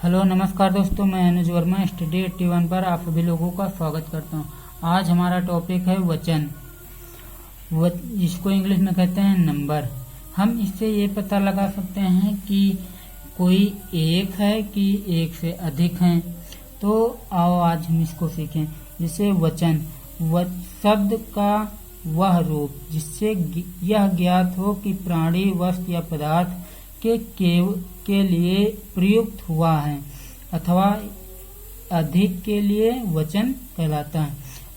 Hello नमस्कार दोस्तों, मैं अनुज वर्मा स्टडी 81 पर आप सभी लोगों का स्वागत करता हूं। आज हमारा टॉपिक है वचन, जिसको इंग्लिश में कहते हैं नंबर। हम इससे ये पता लगा सकते हैं कि कोई एक है कि एक से अधिक हैं। तो आओ आज हम इसको सीखें। जैसे वचन, शब्द का वह रूप जिससे यह ज्ञात हो कि प्राणी, वस्तु या पदार्थ के लिए प्रयुक्त हुआ है अथवा अधिक के लिए वचन कहलाता है।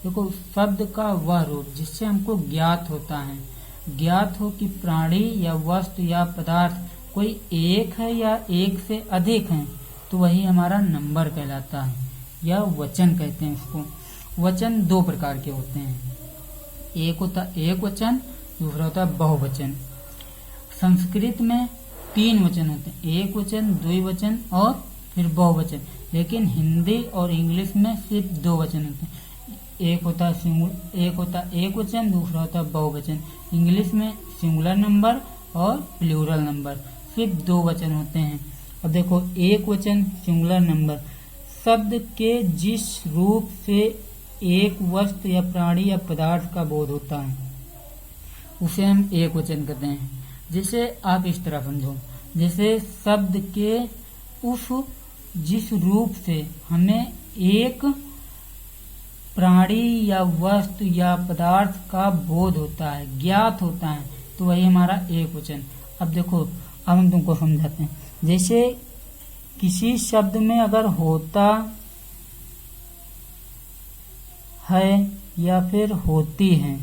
देखो, शब्द का वह रूप जिससे हमको ज्ञात होता है, ज्ञात हो कि प्राणी या वस्तु या पदार्थ कोई एक है या एक से अधिक है, तो वही हमारा नंबर कहलाता है या वचन कहते हैं इसको। वचन दो प्रकार के होते हैं, एक होता एक वचन, दूसरा होता बहुवचन। संस्कृत में 3 वचन होते हैं, एक वचन, द्विवचन और फिर बहुवचन। लेकिन हिंदी और इंग्लिश में सिर्फ 2 वचन होते हैं, एक होता एक वचन, दूसरा होता बहुवचन। इंग्लिश में सिंगुलर नंबर और प्लूरल नंबर, सिर्फ 2 वचन होते हैं। अब देखो, एक वचन सिंगुलर नंबर, शब्द के जिस रूप से एक वस्तु या प्राणी या पदार्थ का बोध होता है उसे हम एक वचन कहते हैं। जैसे आप इस तरह समझो, जैसे शब्द के जिस रूप से हमें एक प्राणी या वस्तु या पदार्थ का बोध होता है, ज्ञात होता है, तो वही हमारा एक वचन। अब देखो, अब हम तुमको समझाते हैं। जैसे किसी शब्द में अगर होता है या फिर होती है,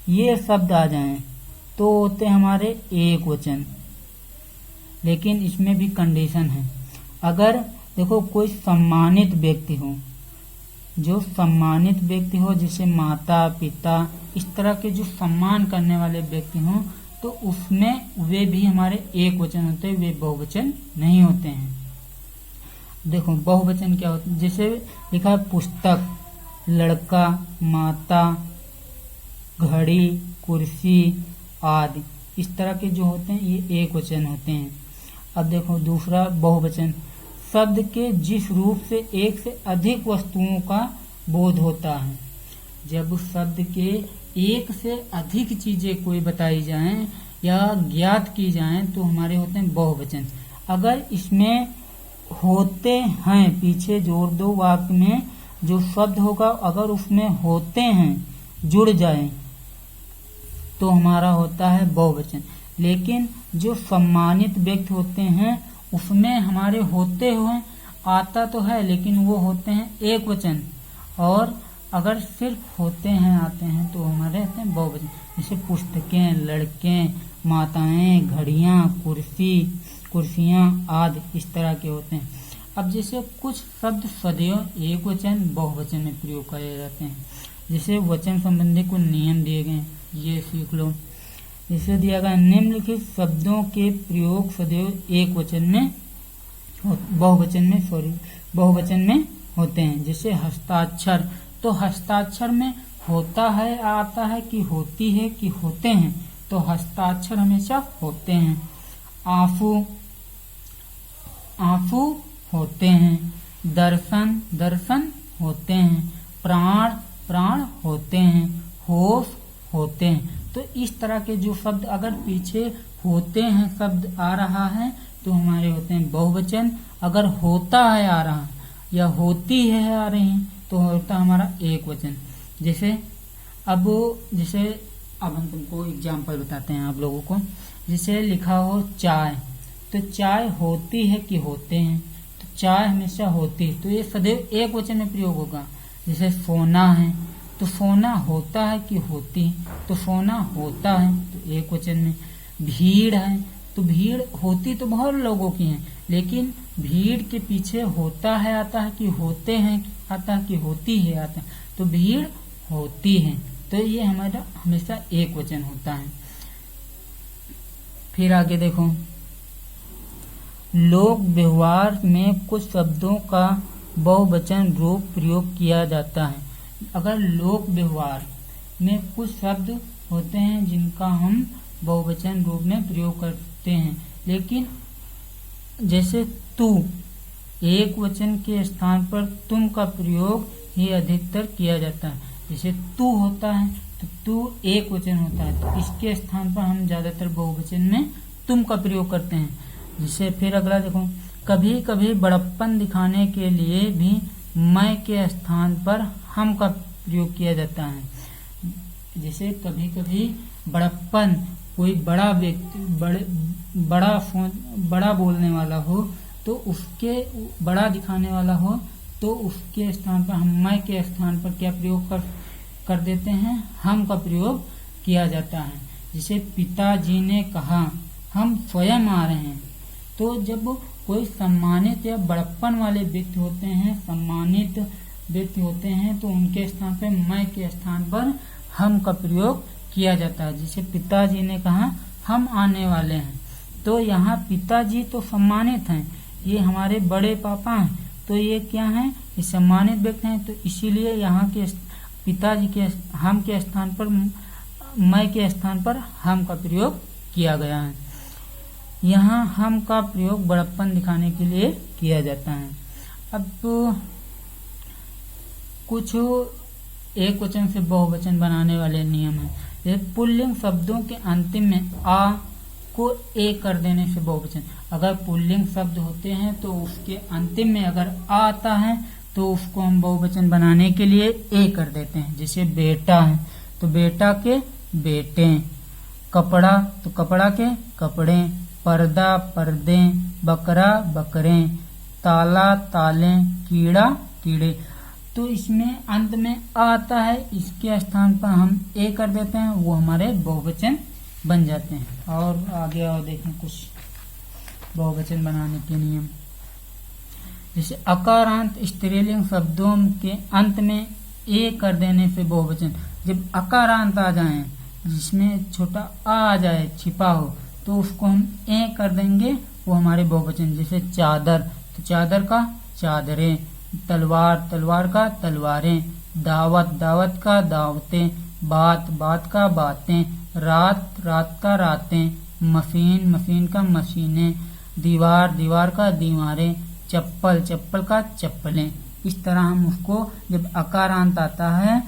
ये शब्द आ जाएं तो होते हमारे एक वचन। लेकिन इसमें भी कंडीशन है। अगर देखो, कोई सम्मानित व्यक्ति हो, जो सम्मानित व्यक्ति हो, जैसे माता पिता, इस तरह के जो सम्मान करने वाले व्यक्ति हों, तो उसमें वे भी हमारे एक वचन होते हैं, वे बहुवचन नहीं होते हैं। देखो, बहुवचन क्या होता है, जैसे लिखा है पुस्तक, लड़का, माता, घड़ी, कुर्सी आदि, इस तरह के जो होते हैं ये एक वचन होते हैं। अब देखो दूसरा बहुवचन, शब्द के जिस रूप से एक से अधिक वस्तुओं का बोध होता है। जब शब्द के एक से अधिक चीजें कोई बताई जाएं या ज्ञात की जाएं तो हमारे होते हैं बहुवचन। अगर इसमें होते हैं, पीछे जोड़ दो, वाक्य में जो शब्द होगा अगर उसमें होते हैं जुड़ जाए तो हमारा होता है बहुवचन। लेकिन जो सम्मानित व्यक्ति होते हैं उसमें हमारे होते हुए आता तो है, लेकिन वो होते हैं एक वचन, और अगर सिर्फ होते हैं आते हैं तो हमारे होते हैं बहुवचन। जैसे पुस्तकें, लड़के, माताएं, घड़ियां, कुर्सियां आदि, इस तरह के होते हैं। अब जैसे कुछ शब्द सदैव एक वचन बहुवचन में प्रयोग करे जाते हैं। जैसे वचन संबंधी कुछ नियम दिए गए, ये सीख लो। जैसे दिया गया, निम्नलिखित शब्दों के प्रयोग सदैव एक वचन में बहुवचन में होते हैं। जैसे हस्ताक्षर, तो हस्ताक्षर में होता है आता है कि होती है कि होते हैं, तो हस्ताक्षर हमेशा होते हैं। आंसू होते हैं, दर्शन होते हैं, प्राण होते हैं, होश होते हैं। तो इस तरह के जो शब्द अगर पीछे होते हैं शब्द आ रहा है तो हमारे होते हैं बहुवचन। अगर होता है आ रहा या होती है आ रही तो होता हमारा एक वचन। जैसे अब हम तुमको एग्जाम्पल बताते हैं आप लोगों को। जैसे लिखा हो चाय, तो चाय होती है कि होते हैं, तो चाय हमेशा होती है, तो ये सदैव एक वचन में प्रयोग होगा। जैसे सोना है, तो सोना होता है कि होती है, तो सोना होता है, तो एक वचन में। भीड़ है, तो भीड़ होती तो बहुत लोगों की है, लेकिन भीड़ के पीछे होता है आता है कि होते हैं आता है कि होती है आता है, तो भीड़ होती है, तो ये हमारा हमेशा एक वचन होता है। फिर आगे देखो, लोक व्यवहार में कुछ शब्दों का बहुवचन रूप प्रयोग किया जाता है। अगर लोक व्यवहार में कुछ शब्द होते हैं जिनका हम बहुवचन रूप में प्रयोग करते हैं, लेकिन जैसे तू, एक वचन के स्थान पर तुम का प्रयोग ही अधिकतर किया जाता है। जैसे तू होता है तो तू एक वचन होता है, तो इसके स्थान पर हम ज्यादातर बहुवचन में तुम का प्रयोग करते हैं। जिसे फिर अगला देखो, कभी कभी बड़प्पन दिखाने के लिए भी मैं के स्थान पर हम का प्रयोग किया जाता है। जैसे कभी कभी बड़प्पन, कोई बड़ा व्यक्ति बड़ा बोलने वाला हो तो उसके बड़ा दिखाने वाला हो तो उसके स्थान पर हम मैं के स्थान पर क्या प्रयोग कर देते हैं, हम का प्रयोग किया जाता है। जैसे पिताजी ने कहा हम स्वयं आ रहे हैं, तो जब कोई सम्मानित या बड़प्पन वाले व्यक्ति होते हैं, सम्मानित व्यक्ति होते हैं, तो उनके स्थान पर मैं के स्थान पर हम का प्रयोग किया जाता है। जैसे पिताजी ने कहा हम आने वाले हैं, तो यहाँ पिताजी तो सम्मानित हैं, ये हमारे बड़े पापा हैं, तो ये क्या हैं, ये सम्मानित व्यक्ति हैं, तो इसीलिए यहाँ के पिताजी के हम के स्थान पर मैं के स्थान पर हम का प्रयोग किया गया है। यहाँ हम का प्रयोग बड़प्पन दिखाने के लिए किया जाता है। अब कुछ एक वचन से बहुवचन बनाने वाले नियम है। जैसे पुल्लिंग शब्दों के अंतिम में आ को ए कर देने से बहुवचन, अगर पुल्लिंग शब्द होते हैं तो उसके अंतिम में अगर आ आता है तो उसको हम बहुवचन बनाने के लिए ए कर देते हैं। जैसे बेटा है तो बेटा के बेटे, कपड़ा तो कपड़ा के कपड़े, पर्दा पर्दे, बकरा बकरे, ताला ताले, कीड़ा कीड़े। तो इसमें अंत में आ आता है, इसके स्थान पर हम ए कर देते हैं, वो हमारे बहुवचन बन जाते हैं। और आगे और देखें कुछ बहुवचन बनाने के नियम। जैसे अकारांत स्त्रीलिंग शब्दों के अंत में ए कर देने से बहुवचन, जब अकारांत आ जाए जिसमें छोटा आ जाए छिपा हो तो उसको हम ए कर देंगे, वो हमारे बहुवचन। जैसे चादर तो चादर का चादरें, तलवार तलवार का तलवारें, दावत दावत का दावतें, बात बात का बातें, रात रात का रातें, मशीन मशीन का मशीनें, दीवार दीवार का दीवारें, चप्पल चप्पल का चप्पलें। इस तरह हम उसको जब अकारांत आता है,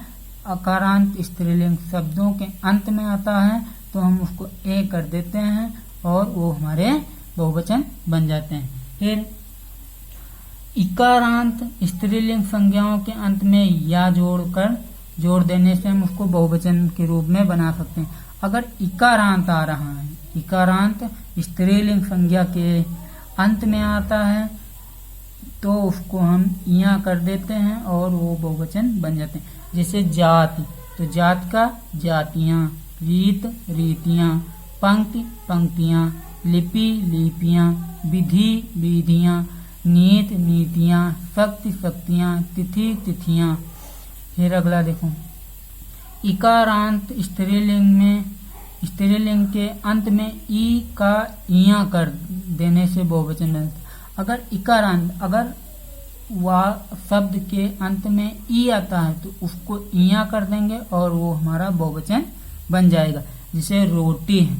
अकारांत स्त्रीलिंग शब्दों के अंत में आता है तो हम उसको ए कर देते हैं और वो हमारे बहुवचन बन जाते हैं। फिर इकारांत स्त्रीलिंग संज्ञाओं के अंत में या जोड़ देने से हम उसको बहुवचन के रूप में बना सकते हैं। अगर इकारांत आ रहा है, इकारांत स्त्रीलिंग संज्ञा के अंत में आता है तो उसको हम या कर देते हैं और वो बहुवचन बन जाते हैं। जैसे जात तो जात का जातियां, रीत रीतियां, पंक्ति पंक्तियां, लिपि लिपियां, विधि विधियां, नीत नीतियां, शक्ति शक्तियां, तिथि तिथियां। फिर अगला देखो, इकारांत स्त्रीलिंग के अंत में ई का इया कर देने से बहुवचन बनता है। अगर इकारांत, अगर वह शब्द के अंत में ई आता है तो उसको इया कर देंगे और वो हमारा बहुवचन बन जाएगा। जैसे रोटी है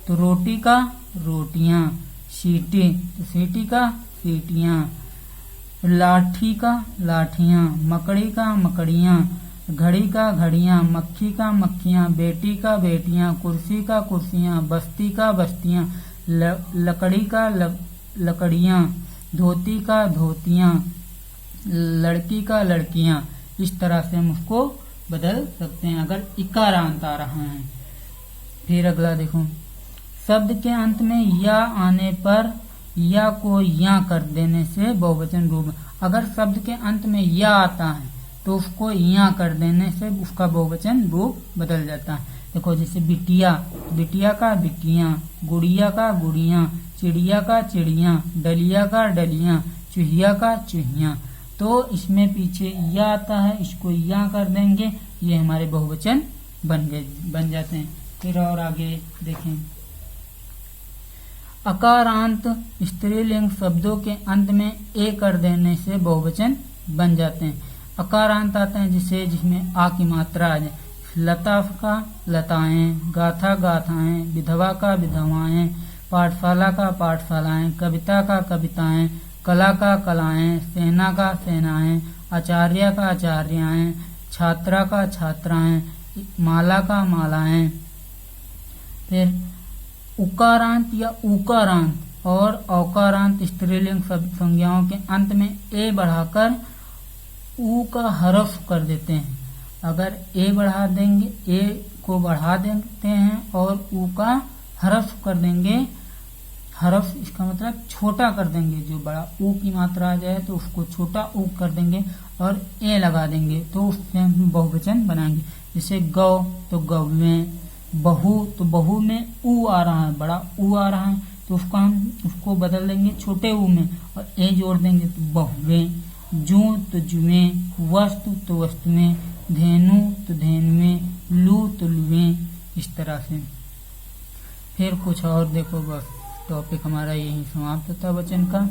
तो रोटी का रोटियां, सीटी तो सीटी का सीटियां, लाठी का लाठियां, मकड़ी का मकड़ियां, घड़ी का घड़ियां, मक्खी का मक्खियां, बेटी का बेटियां, कुर्सी का कुर्सियां, बस्ती का बस्तियां, लकड़ी का लकड़ियां, धोती का धोतियां, लड़की का लड़कियां। इस तरह से हम उसको बदल सकते हैं अगर इकारांत आ रहा है। फिर अगला देखो, शब्द के अंत में या आने पर या को या कर देने से बहुवचन रूप में, अगर शब्द के अंत में या आता है तो उसको या कर देने से उसका बहुवचन रूप बदल जाता है। देखो जैसे बिटिया, बिटिया का बिटियां, गुड़िया का गुड़ियां, चिड़िया का चिड़िया, डलिया का डलियां, चूहिया का चूहिया। तो इसमें पीछे या आता है, इसको या कर देंगे, ये हमारे बहुवचन बन जाते हैं। फिर और आगे देखें, अकारांत स्त्रीलिंग शब्दों के अंत में ए कर देने से बहुवचन बन जाते हैं। अकारांत आते हैं जिसमें आ की मात्रा आ जाए। लता का लताएं, गाथा गाथाएं, विधवा का विधवाएं, पाठशाला का पाठशालाएं, कविता का कविताएं, कला का कलाएं, सेना का सेनाएं, आचार्य का आचार्याएं, छात्रा का छात्राएं, माला का मालाएं। फिर उकारांत या उकारांत और औकारांत स्त्रीलिंग संज्ञाओं के अंत में ए बढ़ाकर ऊ का हरफ कर देते हैं। अगर ए बढ़ा देंगे, ए को बढ़ा देते हैं और ऊ का हरफ कर देंगे। हरफ इसका मतलब छोटा कर देंगे, जो बड़ा ऊ की मात्रा आ जाए तो उसको छोटा ऊ कर देंगे और ए लगा देंगे, तो उससे हम बहुवचन बनाएंगे। जैसे गौ तो गौवें, बहु तो बहु में ऊ आ रहा है, बड़ा ऊ आ रहा है, तो उसको बदल देंगे छोटे ऊ में और ए जोड़ देंगे तो बहुवें। जू तो जुएं, वस्तु तो वस्तुएं, धेनु तो धेनुएं, लू तो लुएं, इस तरह से। फिर कुछ और देखो, बस टॉपिक हमारा यही समाप्त होता है वचन का।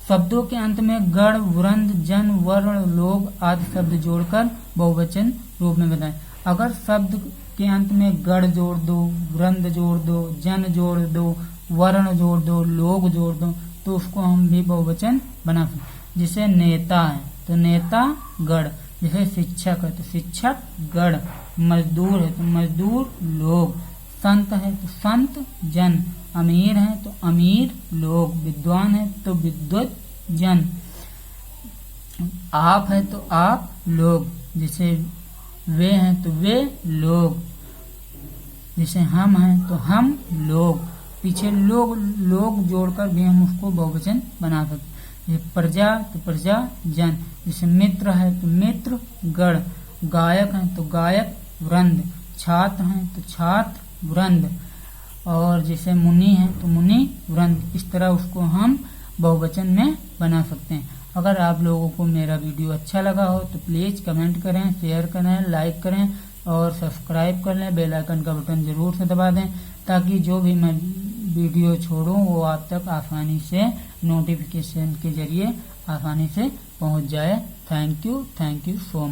शब्दों के अंत में गण, वृंद, जन, वर्ण, लोग आदि शब्द जोड़कर बहुवचन रूप में बताएं। अगर शब्द के अंत में गण जोड़ दो, वृंद जोड़ दो, जन जोड़ दो, वर्ण जोड़ दो, लोग जोड़ दो, तो उसको हम भी बहुवचन बना सकते। जैसे नेता है तो नेता गण, जैसे शिक्षक है तो शिक्षक गण, मजदूर है तो मजदूर लोग, संत है तो संत जन, अमीर है तो अमीर लोग, विद्वान है तो विद्वत जन, आप है तो आप लोग, जैसे वे हैं तो वे लोग, जैसे हम हैं तो हम लोग। पीछे लोग जोड़कर भी हम उसको बहुवचन बना सकते। जैसे प्रजा तो प्रजा जन, जैसे मित्र है तो मित्र गण, गायक है तो गायक वृंद, छात्र हैं तो छात्र वृंद, और जैसे मुनि है तो मुनि वृंद। इस तरह उसको हम बहुवचन में बना सकते हैं। अगर आप लोगों को मेरा वीडियो अच्छा लगा हो तो प्लीज कमेंट करें, शेयर करें, लाइक करें और सब्सक्राइब कर लें। बेल आइकन का बटन जरूर से दबा दें ताकि जो भी मैं वीडियो छोड़ूं वो आप तक आसानी से नोटिफिकेशन के जरिए आसानी से पहुंच जाए। Thank you so much.